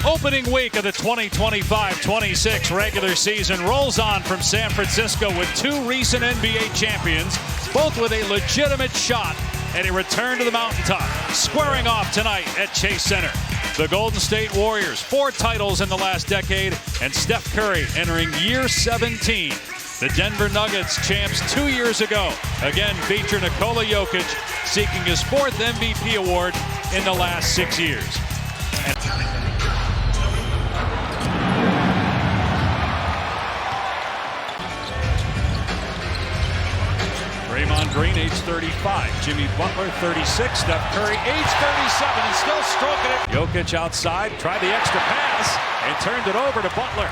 Opening week of the 2025-26 regular season rolls on from San Francisco with two recent NBA champions, both with a legitimate shot at a return to the mountaintop, squaring off tonight at Chase Center. The Golden State Warriors, 4 titles in the last decade, and Steph Curry entering year 17. The Denver Nuggets, champs 2 years ago, again feature Nikola Jokic seeking his 4th MVP award in the last 6 years. Draymond Green, age 35. Jimmy Butler, 36. Steph Curry, age 37, and still stroking it. Jokic outside, tried the extra pass, and turned it over to Butler.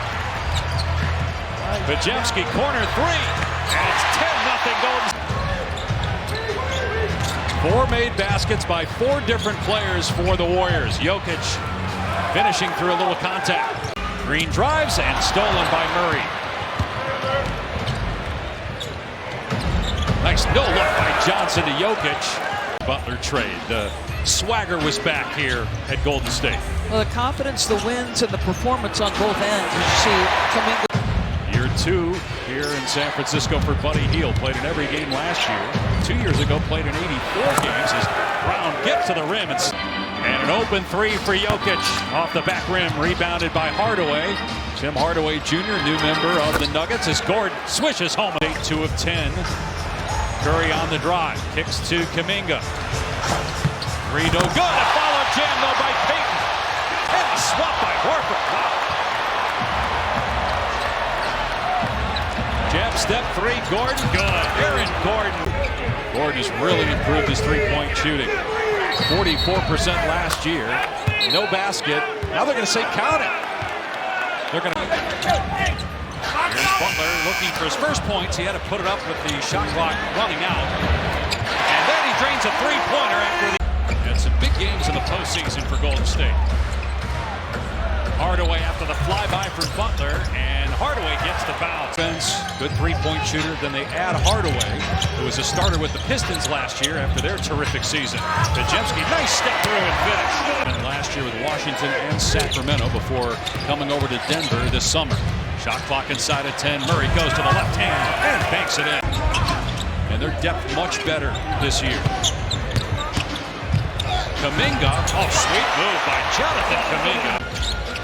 Podziemski, corner 3, and it's 10-0 Golden. 4 made baskets by 4 different players for the Warriors. Jokic finishing through a little contact. Green drives, and stolen by Murray. Nice no-look by Johnson to Jokic. Butler trade. The swagger was back here at Golden State. Well, the confidence, the wins, and the performance on both ends, as you see, coming. Year 2 here in San Francisco for Buddy Hield. Played in every game last year. 2 years ago, played in 84 games as Brown gets to the rim. And an open 3 for Jokic off the back rim, rebounded by Hardaway. Tim Hardaway Jr., new member of the Nuggets, as Gordon swishes home. 2 of 10. Curry on the drive, kicks to Kuminga. 3 no good. A follow jam though by Payton. And a swap by Horford. Wow. Jab step 3, Gordon, good. Aaron Gordon. Gordon has really improved his 3-point shooting. 44% last year. No basket. Now they're going to say count it. They're going to. Here's Butler looking for his first points. He had to put it up with the shot clock running out. And then he drains a 3-pointer after the. Had some big games in the postseason for Golden State. Hardaway after the flyby from Butler, and Hardaway gets the bounce. Good 3-point shooter. Then they add Hardaway, who was a starter with the Pistons last year after their terrific season. Podziemski, nice step through and finish. And last year with Washington and Sacramento before coming over to Denver this summer. Shot clock inside of 10. Murray goes to the left hand and banks it in. And their depth much better this year. Kuminga, oh, sweet move by Jonathan Kuminga.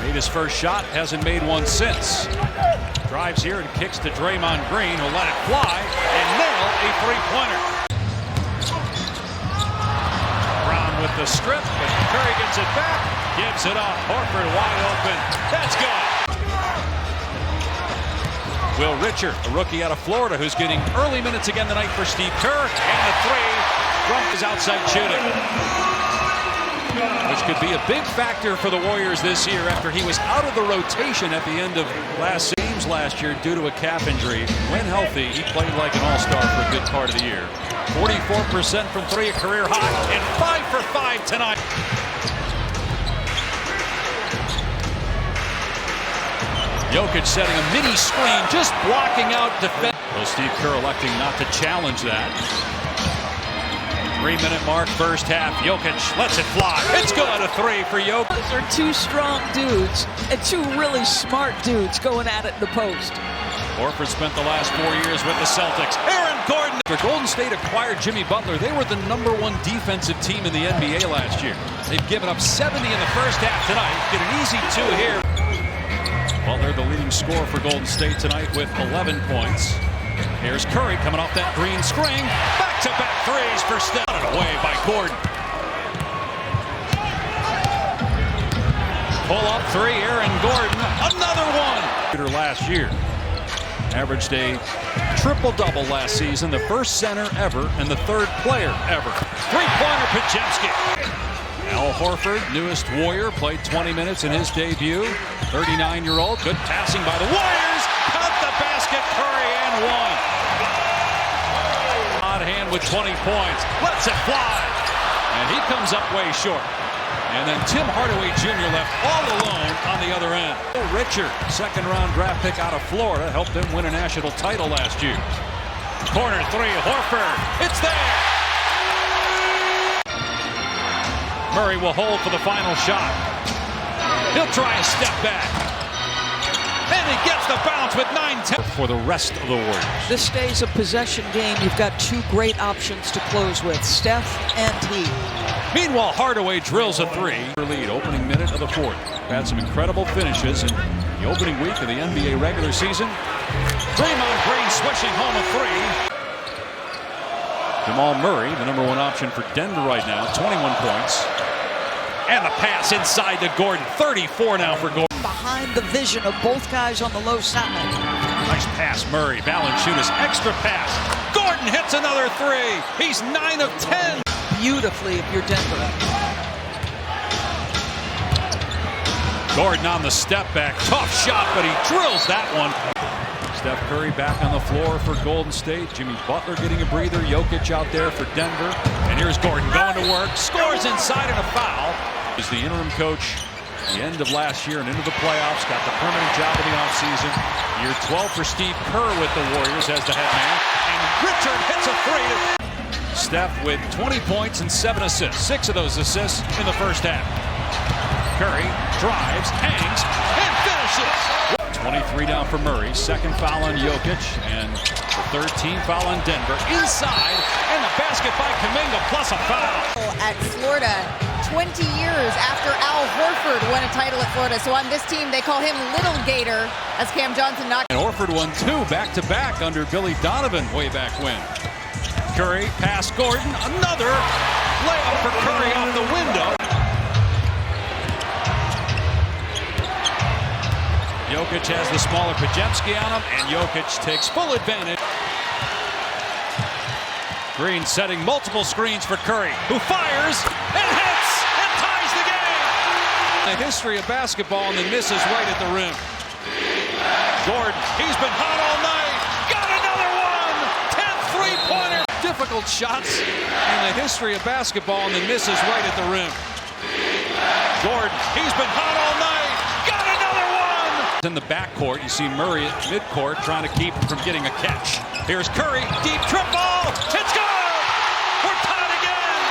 Made his first shot, hasn't made one since. Drives here and kicks to Draymond Green, who'll let it fly and nail a 3-pointer. Brown with the strip, but Curry gets it back, gives it up. Horford wide open. That's good. Will Richard, a rookie out of Florida, who's getting early minutes again tonight for Steve Kerr, and the 3 from his outside shooting, which could be a big factor for the Warriors this year after he was out of the rotation at the end of last year due to a calf injury. When healthy, he played like an all-star for a good part of the year. 44% from 3, a career high, and 5 for 5 tonight. Jokic setting a mini screen, just blocking out defense. Well, Steve Kerr electing not to challenge that. 3-minute mark, first half. Jokic lets it fly. It's good, a 3 for Jokic. Those are 2 strong dudes and 2 really smart dudes going at it in the post. Horford spent the last 4 years with the Celtics. Aaron Gordon. After Golden State acquired Jimmy Butler, they were the #1 defensive team in the NBA last year. They've given up 70 in the first half tonight. Get an easy 2 here. Butler, the leading scorer for Golden State tonight with 11 points. Here's Curry coming off that green screen. Back-to-back 3s for Steph. Away by Gordon. Pull-up 3, Aaron Gordon. Another one. Last year. Averaged a triple-double last season. The first center ever and the 3rd player ever. 3-pointer Podziemski. Al Horford, newest Warrior, played 20 minutes in his debut. 39-year-old. Good passing by the Warriors. Count the basket, Curry, and 1. Odd hand with 20 points. Lets it fly. And he comes up way short. And then Tim Hardaway Jr. left all alone on the other end. Richard, 2nd-round draft pick out of Florida, helped them win a national title last year. Corner 3, Horford. It's there. Murray will hold for the final shot. He'll try a step back. And he gets the bounce with 9-10 for the rest of the Warriors. This stays a possession game. You've got two great options to close with, Steph and he. Meanwhile, Hardaway drills a three. Lead, opening minute of the fourth. Had some incredible finishes in the opening week of the NBA regular season. Draymond Green swishing home a three. Jamal Murray, the number one option for Denver right now, 21 points. And the pass inside to Gordon, 34 now for Gordon. Behind the vision of both guys on the low side. Nice pass, Murray. Valanciunas, extra pass. Gordon hits another three. He's 9 of 10. Beautifully if you're Denver. Gordon on the step back. Tough shot, but he drills that one. Steph Curry back on the floor for Golden State. Jimmy Butler getting a breather. Jokic out there for Denver. And here's Gordon going to work. Scores inside and a foul. Is the interim coach the end of last year and into the playoffs. Got the permanent job in the offseason. Year 12 for Steve Kerr with the Warriors as the head man. And Richard hits a three. Steph with 20 points and 7 assists. 6 of those assists in the first half. Curry drives, hangs, and finishes. 23 down for Murray. Second foul on Jokic. And the third team foul on Denver. Inside, and the basket by Kuminga plus a foul. At Florida, 20 years after Al Horford won a title at Florida. So on this team, they call him Little Gator, as Cam Johnson knocked. And Horford won 2 back-to-back under Billy Donovan way back when. Curry past Gordon. Another layup for Curry off the window. Jokic has the smaller Podziemski on him, and Jokic takes full advantage. Green setting multiple screens for Curry, who fires and hits and ties the game. The history of basketball and then misses right at the rim. Gordon, he's been hot all night. Got another one. 10th three-pointer. Difficult shots in the history of basketball and then misses right at the rim. Gordon, he's been hot all night. In the backcourt, you see Murray at midcourt trying to keep from getting a catch. Here's Curry, deep triple. It's good. We're tied again.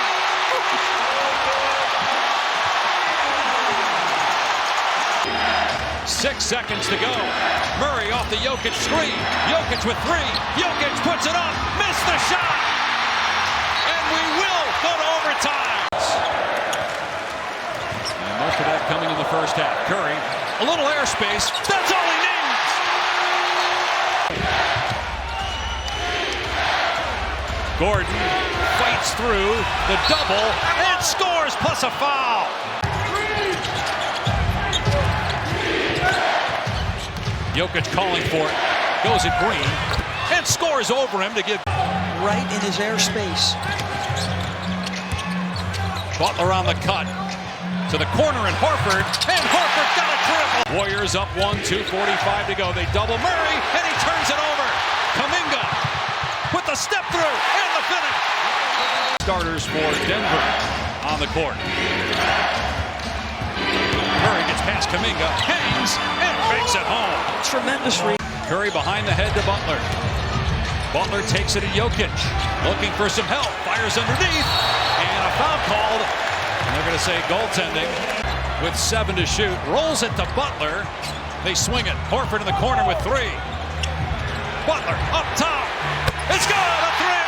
6 seconds to go. Murray off the Jokic screen. Jokic with 3. Jokic puts it up. Missed the shot. And we will go to overtime. And most of that coming in the first half. Curry. A little airspace. That's all he needs. Gordon fights through the double and scores plus a foul. Jokic calling for it. Goes at Green and scores over him to give. Right in his airspace. Butler on the cut. To the corner and Horford. And Horford got a triple. Warriors up 1, 2:45 to go. They double Murray, and he turns it over. Kuminga with the step through and the finish. Starters for Denver on the court. Murray gets past Kuminga, hangs, and makes it home. Tremendous read. Curry behind the head to Butler. Butler takes it to Jokic. Looking for some help. Fires underneath. And a foul called. And they're going to say goaltending with 7 to shoot. Rolls it to Butler. They swing it. Horford in the corner with 3. Butler up top. It's good. A 3.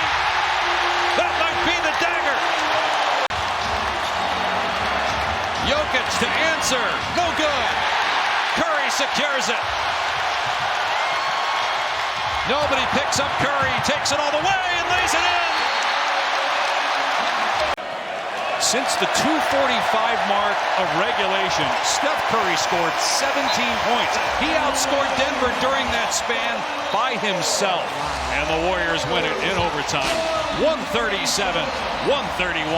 That might be the dagger. Jokic to answer. No good. Curry secures it. Nobody picks up Curry. Takes it all the way and lays it in. Since the 2:45 mark of regulation, Steph Curry scored 17 points. He outscored Denver during that span by himself. And the Warriors win it in overtime, 137-131.